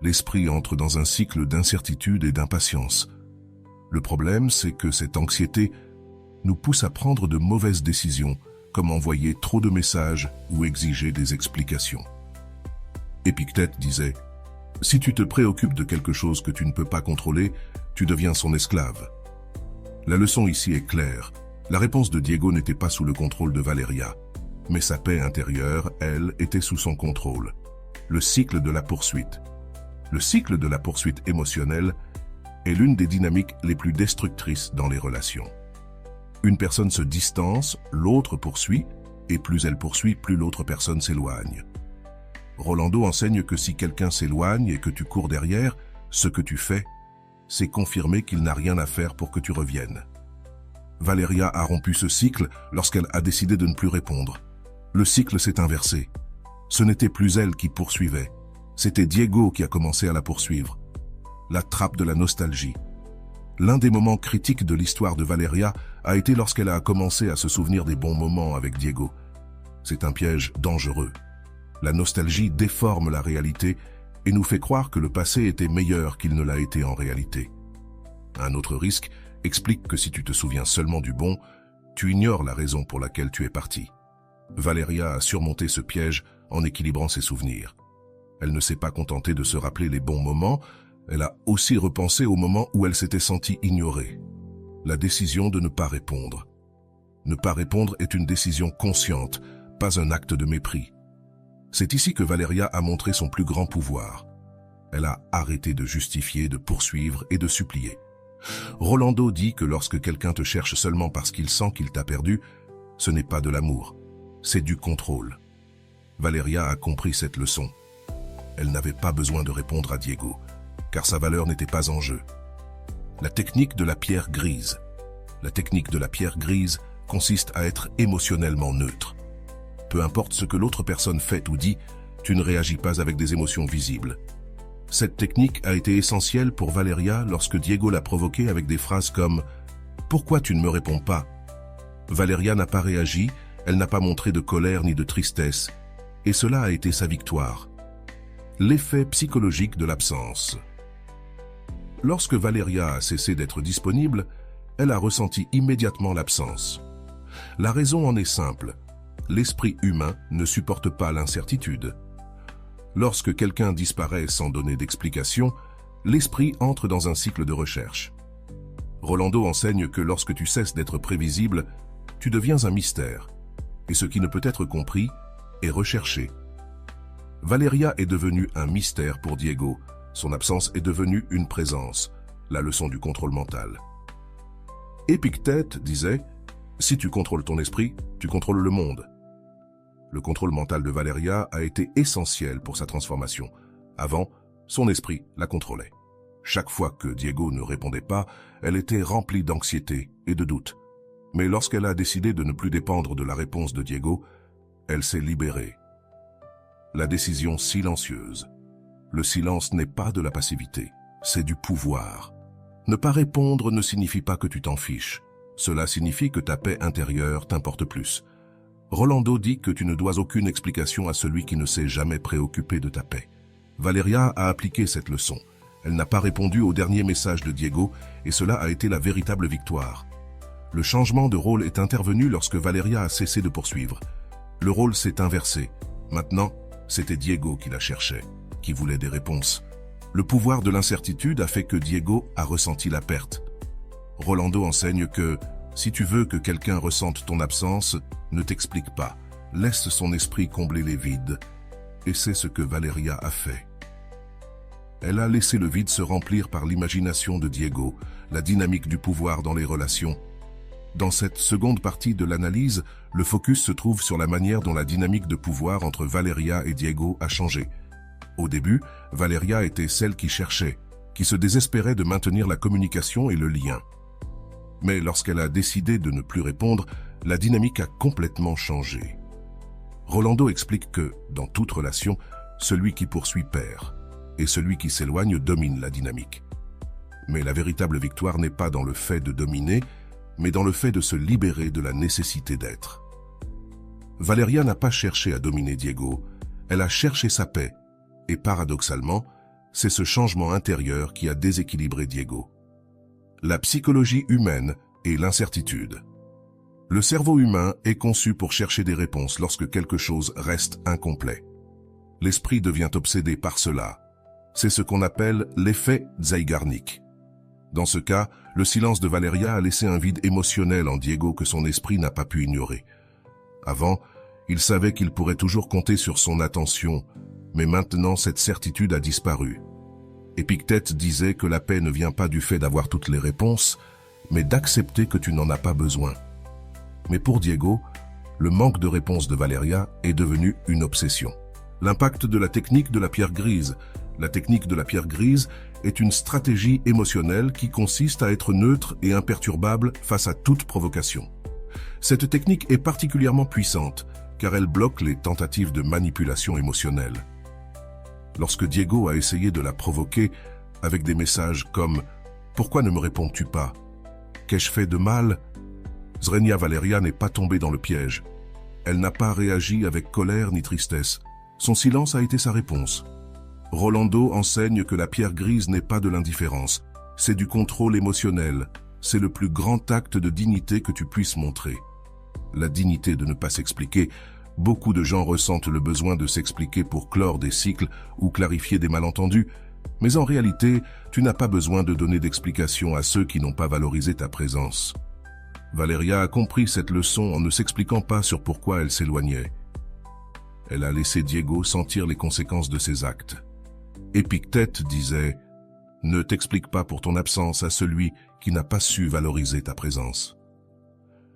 L'esprit entre dans un cycle d'incertitude et d'impatience. Le problème, c'est que cette anxiété nous pousse à prendre de mauvaises décisions, comme envoyer trop de messages ou exiger des explications. Épictète disait « Si tu te préoccupes de quelque chose que tu ne peux pas contrôler, tu deviens son esclave. » La leçon ici est claire. La réponse de Diego n'était pas sous le contrôle de Valeria, mais sa paix intérieure, elle, était sous son contrôle. Le cycle de la poursuite. Le cycle de la poursuite émotionnelle est l'une des dynamiques les plus destructrices dans les relations. Une personne se distance, l'autre poursuit, et plus elle poursuit, plus l'autre personne s'éloigne. Rolando enseigne que si quelqu'un s'éloigne et que tu cours derrière, ce que tu fais, c'est confirmer qu'il n'a rien à faire pour que tu reviennes. Valeria a rompu ce cycle lorsqu'elle a décidé de ne plus répondre. Le cycle s'est inversé. Ce n'était plus elle qui poursuivait. C'était Diego qui a commencé à la poursuivre. La trappe de la nostalgie. L'un des moments critiques de l'histoire de Valeria a été lorsqu'elle a commencé à se souvenir des bons moments avec Diego. C'est un piège dangereux. La nostalgie déforme la réalité et nous fait croire que le passé était meilleur qu'il ne l'a été en réalité. Un autre risque explique que si tu te souviens seulement du bon, tu ignores la raison pour laquelle tu es parti. Valeria a surmonté ce piège en équilibrant ses souvenirs. Elle ne s'est pas contentée de se rappeler les bons moments, elle a aussi repensé au moment où elle s'était sentie ignorée. La décision de ne pas répondre. Ne pas répondre est une décision consciente, pas un acte de mépris. C'est ici que Valeria a montré son plus grand pouvoir. Elle a arrêté de justifier, de poursuivre et de supplier. Rolando dit que lorsque quelqu'un te cherche seulement parce qu'il sent qu'il t'a perdu, ce n'est pas de l'amour, c'est du contrôle. Valeria a compris cette leçon. Elle n'avait pas besoin de répondre à Diego, car sa valeur n'était pas en jeu. La technique de la pierre grise. La technique de la pierre grise consiste à être émotionnellement neutre. Peu importe ce que l'autre personne fait ou dit, tu ne réagis pas avec des émotions visibles. Cette technique a été essentielle pour Valeria lorsque Diego l'a provoquée avec des phrases comme « Pourquoi tu ne me réponds pas ?» Valeria n'a pas réagi, elle n'a pas montré de colère ni de tristesse, et cela a été sa victoire. L'effet psychologique de l'absence. Lorsque Valeria a cessé d'être disponible, elle a ressenti immédiatement l'absence. La raison en est simple. L'esprit humain ne supporte pas l'incertitude. Lorsque quelqu'un disparaît sans donner d'explication, l'esprit entre dans un cycle de recherche. Rolando enseigne que lorsque tu cesses d'être prévisible, tu deviens un mystère, et ce qui ne peut être compris est recherché. Valeria est devenue un mystère pour Diego, son absence est devenue une présence, la leçon du contrôle mental. Épictète disait « Si tu contrôles ton esprit, tu contrôles le monde ». Le contrôle mental de Valeria a été essentiel pour sa transformation. Avant, son esprit la contrôlait. Chaque fois que Diego ne répondait pas, elle était remplie d'anxiété et de doute. Mais lorsqu'elle a décidé de ne plus dépendre de la réponse de Diego, elle s'est libérée. La décision silencieuse. Le silence n'est pas de la passivité, c'est du pouvoir. Ne pas répondre ne signifie pas que tu t'en fiches. Cela signifie que ta paix intérieure t'importe plus. Rolando dit que tu ne dois aucune explication à celui qui ne s'est jamais préoccupé de ta paix. Valeria a appliqué cette leçon. Elle n'a pas répondu au dernier message de Diego et cela a été la véritable victoire. Le changement de rôle est intervenu lorsque Valeria a cessé de poursuivre. Le rôle s'est inversé. Maintenant, c'était Diego qui la cherchait, qui voulait des réponses. Le pouvoir de l'incertitude a fait que Diego a ressenti la perte. Rolando enseigne que, si tu veux que quelqu'un ressente ton absence, ne t'explique pas. Laisse son esprit combler les vides. Et c'est ce que Valeria a fait. Elle a laissé le vide se remplir par l'imagination de Diego, la dynamique du pouvoir dans les relations. Dans cette seconde partie de l'analyse, le focus se trouve sur la manière dont la dynamique de pouvoir entre Valeria et Diego a changé. Au début, Valeria était celle qui cherchait, qui se désespérait de maintenir la communication et le lien. Mais lorsqu'elle a décidé de ne plus répondre, la dynamique a complètement changé. Rolando explique que, dans toute relation, celui qui poursuit perd, et celui qui s'éloigne domine la dynamique. Mais la véritable victoire n'est pas dans le fait de dominer, mais dans le fait de se libérer de la nécessité d'être. Valeria n'a pas cherché à dominer Diego, elle a cherché sa paix, et paradoxalement, c'est ce changement intérieur qui a déséquilibré Diego. La psychologie humaine et l'incertitude. Le cerveau humain est conçu pour chercher des réponses lorsque quelque chose reste incomplet. L'esprit devient obsédé par cela. C'est ce qu'on appelle l'effet Zeigarnik. Dans ce cas, le silence de Valeria a laissé un vide émotionnel en Diego que son esprit n'a pas pu ignorer. Avant, il savait qu'il pourrait toujours compter sur son attention, mais maintenant cette certitude a disparu. Épictète disait que la paix ne vient pas du fait d'avoir toutes les réponses, mais d'accepter que tu n'en as pas besoin. Mais pour Diego, le manque de réponse de Valeria est devenu une obsession. L'impact de la technique de la pierre grise. La technique de la pierre grise est une stratégie émotionnelle qui consiste à être neutre et imperturbable face à toute provocation. Cette technique est particulièrement puissante car elle bloque les tentatives de manipulation émotionnelle. Lorsque Diego a essayé de la provoquer avec des messages comme « Pourquoi ne me réponds-tu pas ? Qu'ai-je fait de mal ?» Zrenia Valeria n'est pas tombée dans le piège. Elle n'a pas réagi avec colère ni tristesse. Son silence a été sa réponse. Rolando enseigne que la pierre grise n'est pas de l'indifférence, c'est du contrôle émotionnel, c'est le plus grand acte de dignité que tu puisses montrer. La dignité de ne pas s'expliquer, beaucoup de gens ressentent le besoin de s'expliquer pour clore des cycles ou clarifier des malentendus, mais en réalité, tu n'as pas besoin de donner d'explications à ceux qui n'ont pas valorisé ta présence. Valeria a compris cette leçon en ne s'expliquant pas sur pourquoi elle s'éloignait. Elle a laissé Diego sentir les conséquences de ses actes. Épictète disait « Ne t'explique pas pour ton absence à celui qui n'a pas su valoriser ta présence. »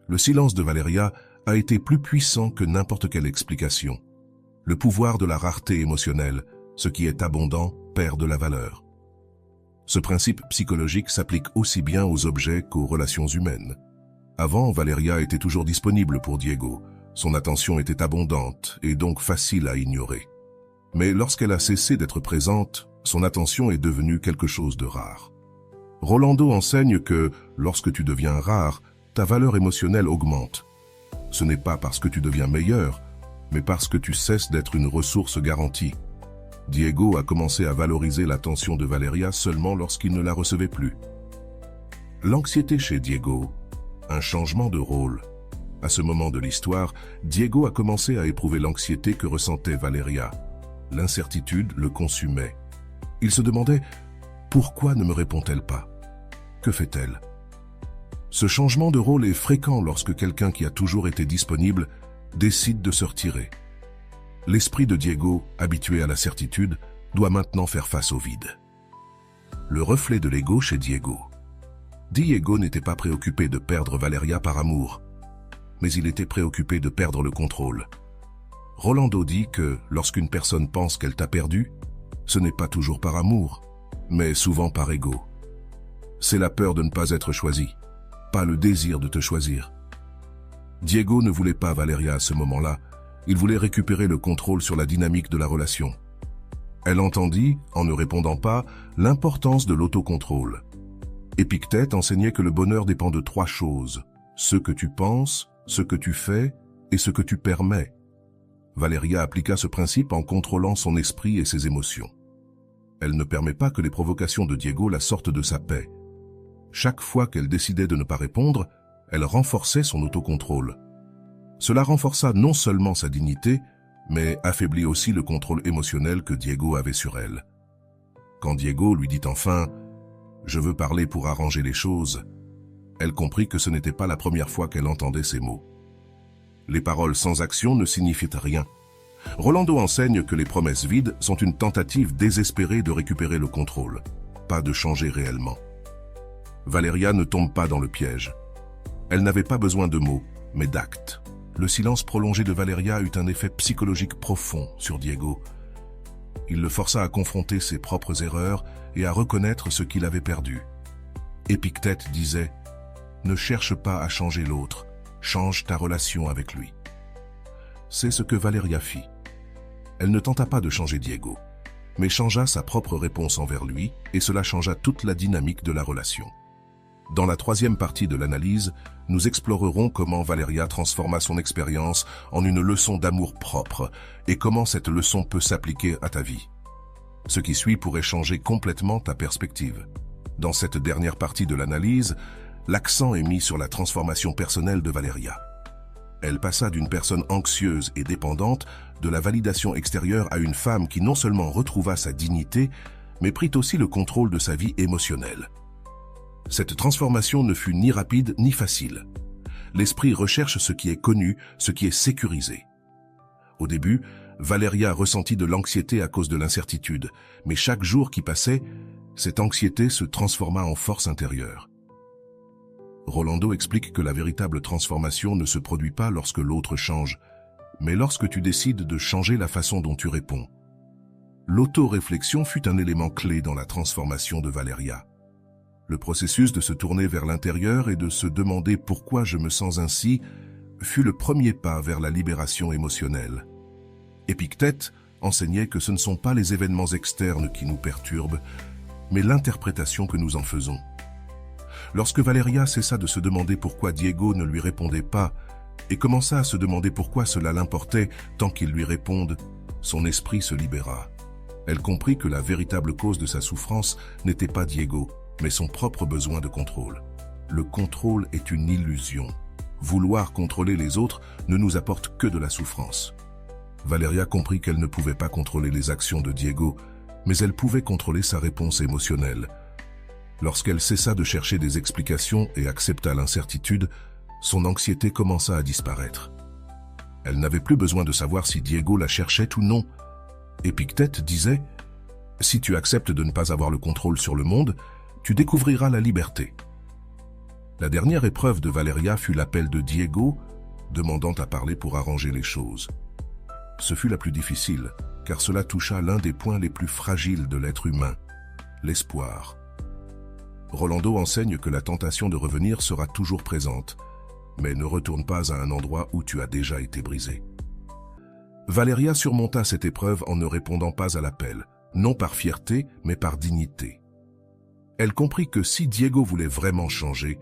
Le silence de Valeria a été plus puissant que n'importe quelle explication. Le pouvoir de la rareté émotionnelle, ce qui est abondant, perd de la valeur. Ce principe psychologique s'applique aussi bien aux objets qu'aux relations humaines. Avant, Valeria était toujours disponible pour Diego. Son attention était abondante et donc facile à ignorer. Mais lorsqu'elle a cessé d'être présente, son attention est devenue quelque chose de rare. Rolando enseigne que, lorsque tu deviens rare, ta valeur émotionnelle augmente. Ce n'est pas parce que tu deviens meilleur, mais parce que tu cesses d'être une ressource garantie. Diego a commencé à valoriser l'attention de Valeria seulement lorsqu'il ne la recevait plus. L'anxiété chez Diego, un changement de rôle. À ce moment de l'histoire, Diego a commencé à éprouver l'anxiété que ressentait Valeria. L'incertitude le consumait. Il se demandait « Pourquoi ne me répond-elle pas ? Que fait-elle » Ce changement de rôle est fréquent lorsque quelqu'un qui a toujours été disponible décide de se retirer. L'esprit de Diego, habitué à la certitude, doit maintenant faire face au vide. Le reflet de l'ego chez Diego. Diego n'était pas préoccupé de perdre Valeria par amour, mais il était préoccupé de perdre le contrôle. Rolando dit que lorsqu'une personne pense qu'elle t'a perdu, ce n'est pas toujours par amour, mais souvent par ego. C'est la peur de ne pas être choisi, pas le désir de te choisir. Diego ne voulait pas Valeria à ce moment-là, il voulait récupérer le contrôle sur la dynamique de la relation. Elle entendit, en ne répondant pas, l'importance de l'autocontrôle. Épictète enseignait que le bonheur dépend de 3 choses, ce que tu penses, ce que tu fais et ce que tu permets. Valeria appliqua ce principe en contrôlant son esprit et ses émotions. Elle ne permet pas que les provocations de Diego la sortent de sa paix. Chaque fois qu'elle décidait de ne pas répondre, elle renforçait son autocontrôle. Cela renforça non seulement sa dignité, mais affaiblit aussi le contrôle émotionnel que Diego avait sur elle. Quand Diego lui dit enfin « Je veux parler pour arranger les choses », elle comprit que ce n'était pas la première fois qu'elle entendait ces mots. Les paroles sans action ne signifient rien. Rolando enseigne que les promesses vides sont une tentative désespérée de récupérer le contrôle, pas de changer réellement. Valeria ne tombe pas dans le piège. Elle n'avait pas besoin de mots, mais d'actes. Le silence prolongé de Valeria eut un effet psychologique profond sur Diego. Il le força à confronter ses propres erreurs et à reconnaître ce qu'il avait perdu. Épictète disait « Ne cherche pas à changer l'autre, change ta relation avec lui ». C'est ce que Valeria fit. Elle ne tenta pas de changer Diego, mais changea sa propre réponse envers lui et cela changea toute la dynamique de la relation. Dans la 3e partie de l'analyse, nous explorerons comment Valeria transforma son expérience en une leçon d'amour propre et comment cette leçon peut s'appliquer à ta vie. Ce qui suit pourrait changer complètement ta perspective. Dans cette dernière partie de l'analyse, l'accent est mis sur la transformation personnelle de Valeria. Elle passa d'une personne anxieuse et dépendante de la validation extérieure à une femme qui non seulement retrouva sa dignité, mais prit aussi le contrôle de sa vie émotionnelle. Cette transformation ne fut ni rapide ni facile. L'esprit recherche ce qui est connu, ce qui est sécurisé. Au début, Valeria ressentit de l'anxiété à cause de l'incertitude, mais chaque jour qui passait, cette anxiété se transforma en force intérieure. Rolando explique que la véritable transformation ne se produit pas lorsque l'autre change, mais lorsque tu décides de changer la façon dont tu réponds. L'auto-réflexion fut un élément clé dans la transformation de Valeria. Le processus de se tourner vers l'intérieur et de se demander pourquoi je me sens ainsi fut le premier pas vers la libération émotionnelle. Épictète enseignait que ce ne sont pas les événements externes qui nous perturbent, mais l'interprétation que nous en faisons. Lorsque Valeria cessa de se demander pourquoi Diego ne lui répondait pas et commença à se demander pourquoi cela l'importait tant qu'il lui réponde, son esprit se libéra. Elle comprit que la véritable cause de sa souffrance n'était pas Diego, mais son propre besoin de contrôle. Le contrôle est une illusion. Vouloir contrôler les autres ne nous apporte que de la souffrance. Valeria comprit qu'elle ne pouvait pas contrôler les actions de Diego, mais elle pouvait contrôler sa réponse émotionnelle. Lorsqu'elle cessa de chercher des explications et accepta l'incertitude, son anxiété commença à disparaître. Elle n'avait plus besoin de savoir si Diego la cherchait ou non. Épictète disait « Si tu acceptes de ne pas avoir le contrôle sur le monde, tu découvriras la liberté. » La dernière épreuve de Valeria fut l'appel de Diego, demandant à parler pour arranger les choses. Ce fut la plus difficile, car cela toucha l'un des points les plus fragiles de l'être humain, l'espoir. Rolando enseigne que la tentation de revenir sera toujours présente, mais ne retourne pas à un endroit où tu as déjà été brisé. Valeria surmonta cette épreuve en ne répondant pas à l'appel, non par fierté, mais par dignité. Elle comprit que si Diego voulait vraiment changer,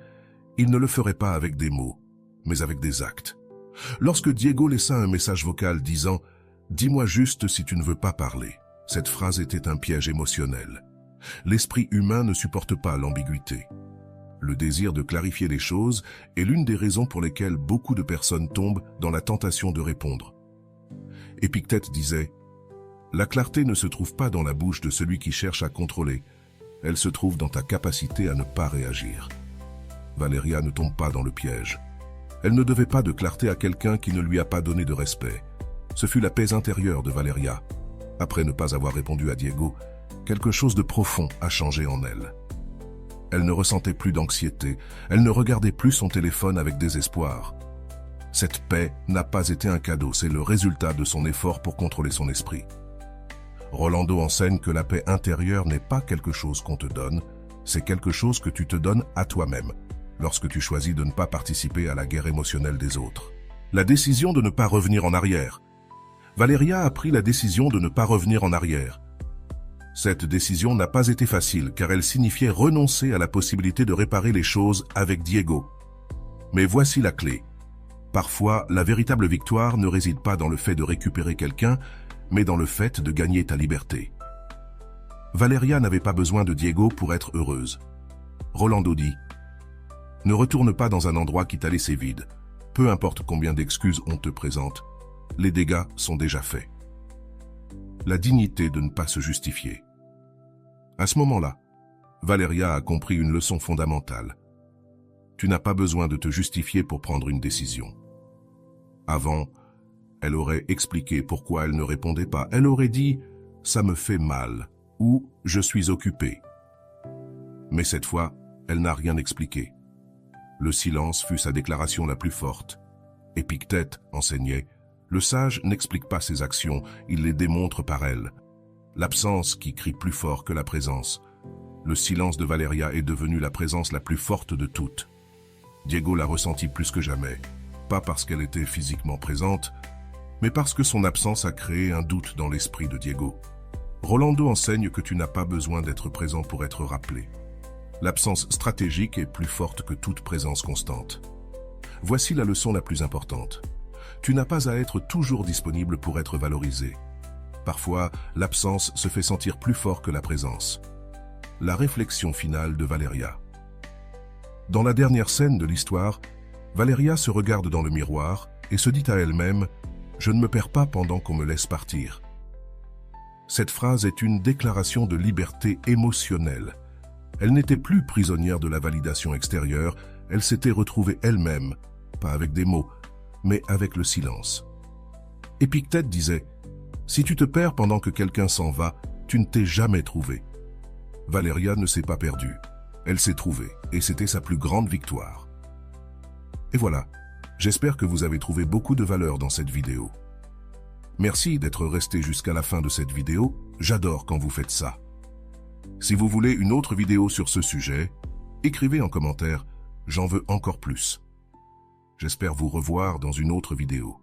il ne le ferait pas avec des mots, mais avec des actes. Lorsque Diego laissa un message vocal disant « Dis-moi juste si tu ne veux pas parler », cette phrase était un piège émotionnel. L'esprit humain ne supporte pas l'ambiguïté. Le désir de clarifier les choses est l'une des raisons pour lesquelles beaucoup de personnes tombent dans la tentation de répondre. Épictète disait « La clarté ne se trouve pas dans la bouche de celui qui cherche à contrôler, elle se trouve dans ta capacité à ne pas réagir. » Valeria ne tombe pas dans le piège. Elle ne devait pas de clarté à quelqu'un qui ne lui a pas donné de respect. Ce fut la paix intérieure de Valeria. Après ne pas avoir répondu à Diego, quelque chose de profond a changé en elle. Elle ne ressentait plus d'anxiété, elle ne regardait plus son téléphone avec désespoir. Cette paix n'a pas été un cadeau, c'est le résultat de son effort pour contrôler son esprit. Rolando enseigne que la paix intérieure n'est pas quelque chose qu'on te donne, c'est quelque chose que tu te donnes à toi-même, lorsque tu choisis de ne pas participer à la guerre émotionnelle des autres. La décision de ne pas revenir en arrière. Valeria a pris la décision de ne pas revenir en arrière. Cette décision n'a pas été facile car elle signifiait renoncer à la possibilité de réparer les choses avec Diego. Mais voici la clé. Parfois, la véritable victoire ne réside pas dans le fait de récupérer quelqu'un, mais dans le fait de gagner ta liberté. Valeria n'avait pas besoin de Diego pour être heureuse. Rolando dit « Ne retourne pas dans un endroit qui t'a laissé vide. Peu importe combien d'excuses on te présente, les dégâts sont déjà faits. » La dignité de ne pas se justifier. À ce moment-là, Valeria a compris une leçon fondamentale. Tu n'as pas besoin de te justifier pour prendre une décision. Avant, elle aurait expliqué pourquoi elle ne répondait pas. Elle aurait dit « ça me fait mal » ou « je suis occupée ». Mais cette fois, elle n'a rien expliqué. Le silence fut sa déclaration la plus forte. Épictète enseignait « le sage n'explique pas ses actions, il les démontre par elles ». L'absence qui crie plus fort que la présence. Le silence de Valeria est devenu la présence la plus forte de toutes. Diego l'a ressenti plus que jamais, pas parce qu'elle était physiquement présente, mais parce que son absence a créé un doute dans l'esprit de Diego. Rolando enseigne que tu n'as pas besoin d'être présent pour être rappelé. L'absence stratégique est plus forte que toute présence constante. Voici la leçon la plus importante. Tu n'as pas à être toujours disponible pour être valorisé. Parfois, l'absence se fait sentir plus fort que la présence. La réflexion finale de Valeria. Dans la dernière scène de l'histoire, Valeria se regarde dans le miroir et se dit à elle-même « Je ne me perds pas pendant qu'on me laisse partir ». Cette phrase est une déclaration de liberté émotionnelle. Elle n'était plus prisonnière de la validation extérieure, elle s'était retrouvée elle-même, pas avec des mots, mais avec le silence. Épictète disait « Si tu te perds pendant que quelqu'un s'en va, tu ne t'es jamais trouvé ». Valeria ne s'est pas perdue. Elle s'est trouvée, et c'était sa plus grande victoire. Et voilà, j'espère que vous avez trouvé beaucoup de valeur dans cette vidéo. Merci d'être resté jusqu'à la fin de cette vidéo, j'adore quand vous faites ça. Si vous voulez une autre vidéo sur ce sujet, écrivez en commentaire « J'en veux encore plus ». J'espère vous revoir dans une autre vidéo.